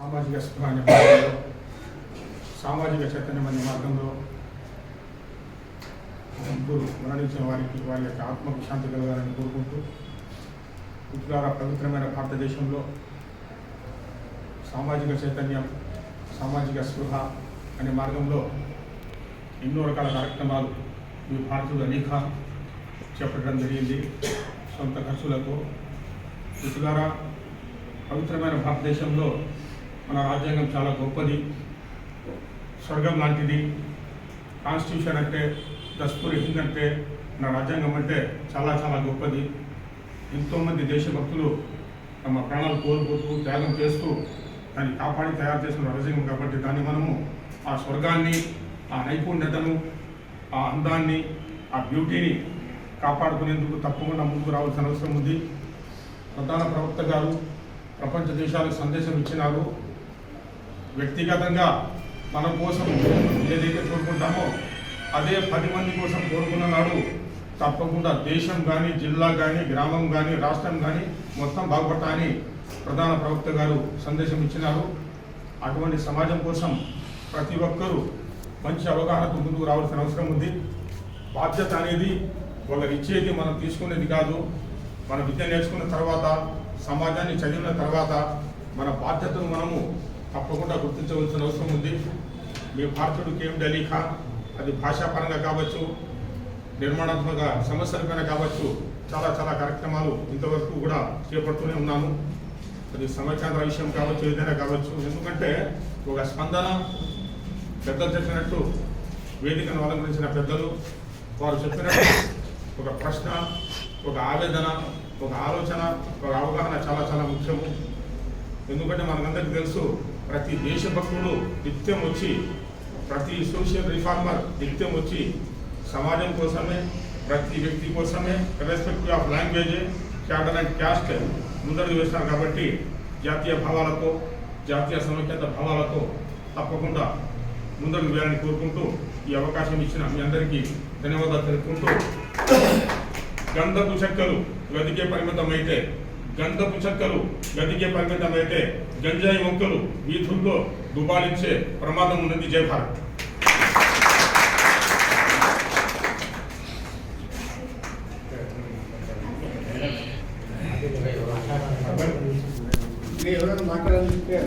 సామాజిక స్పృహ అనే మార్గంలో, సామాజిక చైతన్యం అనే మార్గంలో ముగ్గురు మరణించిన వారికి వారి యొక్క ఆత్మకు శాంతి కలగాలని కోరుకుంటూ, ఇట్లారా పవిత్రమైన భారతదేశంలో సామాజిక చైతన్యం, సామాజిక స్పృహ అనే మార్గంలో ఎన్నో రకాల కార్యక్రమాలు ఈ భారతీయులు అనేక చేపట్టడం జరిగింది. సొంత ఖర్చులకు ఇట్లారా పవిత్రమైన భారతదేశంలో మన రాజ్యాంగం చాలా గొప్పది, స్వర్గం లాంటిది. కాన్స్టిట్యూషన్ అంటే, దస్తూరి హింద్ అంటే, మన రాజ్యాంగం అంటే చాలా చాలా గొప్పది. ఎంతోమంది దేశభక్తులు తమ ప్రాణాలు కోల్పోతూ త్యాగం చేస్తూ దాన్ని కాపాడి తయారు చేసిన రాజ్యాంగం కాబట్టి దాన్ని మనము ఆ స్వర్గాన్ని, ఆ నైపుణ్యతను, ఆ అందాన్ని, ఆ బ్యూటీని కాపాడుకునేందుకు తప్పకుండా ముందుకు రావాల్సిన అవసరం ఉంది. ప్రధాన ప్రవక్త గారు ప్రపంచ దేశాలకు సందేశం ఇచ్చినారు. వ్యక్తిగతంగా మన కోసం ఏదైతే కోరుకుంటామో అదే 10 మంది కోసం కోరుకున్నాడు. తప్పకుండా దేశం కానీ, జిల్లా కానీ, గ్రామం కానీ, రాష్ట్రం కానీ మొత్తం బాగుపడతాయని ప్రధాన ప్రవక్త గారు సందేశం ఇచ్చినారు. అటువంటి సమాజం కోసం ప్రతి ఒక్కరూ మంచి అవగాహనకు ముందుకు రావాల్సిన అవసరం ఉంది. బాధ్యత అనేది ఒకరు ఇచ్చేది మనం తీసుకునేది కాదు. మన విద్య నేర్చుకున్న తర్వాత, సమాజాన్ని చదివిన తర్వాత మన బాధ్యతను మనము తప్పకుండా గుర్తించవలసిన అవసరం ఉంది. మీ భారతీయుడు కేఎండి అలీ ఖాన్, అది భాషాపరంగా కావచ్చు, నిర్మాణాత్మక సమస్యలపైన కావచ్చు, చాలా చాలా కార్యక్రమాలు ఇంతవరకు కూడా చేపడుతూనే ఉన్నాను. అది సమాచార విషయం కావచ్చు, ఏదైనా కావచ్చు. ఎందుకంటే ఒక స్పందన, పెద్దలు చెప్పినట్టు వేదికను అలంకరించిన పెద్దలు వారు చెప్పినట్టు ఒక ప్రశ్న, ఒక ఆవేదన, ఒక ఆలోచన, ఒక అవగాహన చాలా చాలా ముఖ్యము. ఎందుకంటే మనకందరికీ తెలుసు, ప్రతి దేశభక్తుడు నిత్యం వచ్చి, ప్రతి సోషల్ రిఫార్మర్ నిత్యం వచ్చి సమాజం కోసమే, ప్రతి వ్యక్తి కోసమే, respective of language, cadre and caste ముందడుగు వేస్తారు. కాబట్టి జాతీయ భావాలతో, జాతీయ సమైక్యత భావాలతో తప్పకుండా ముందడుగు వేయాలని కోరుకుంటూ ఈ అవకాశం ఇచ్చిన మీ అందరికీ ధన్యవాదాలు తెలుపుకుంటూ, గంధపు చెక్కలు గదికే పరిమితమైతే, గంధపు చెక్కలు గదికే పరిమితమైతే గంజాయి మొక్కలు వీధుల్లో దుబాలించే ప్రమాదం ఉన్నది. జై భారత్. ఎవరైనా మాట్లాడాలంటే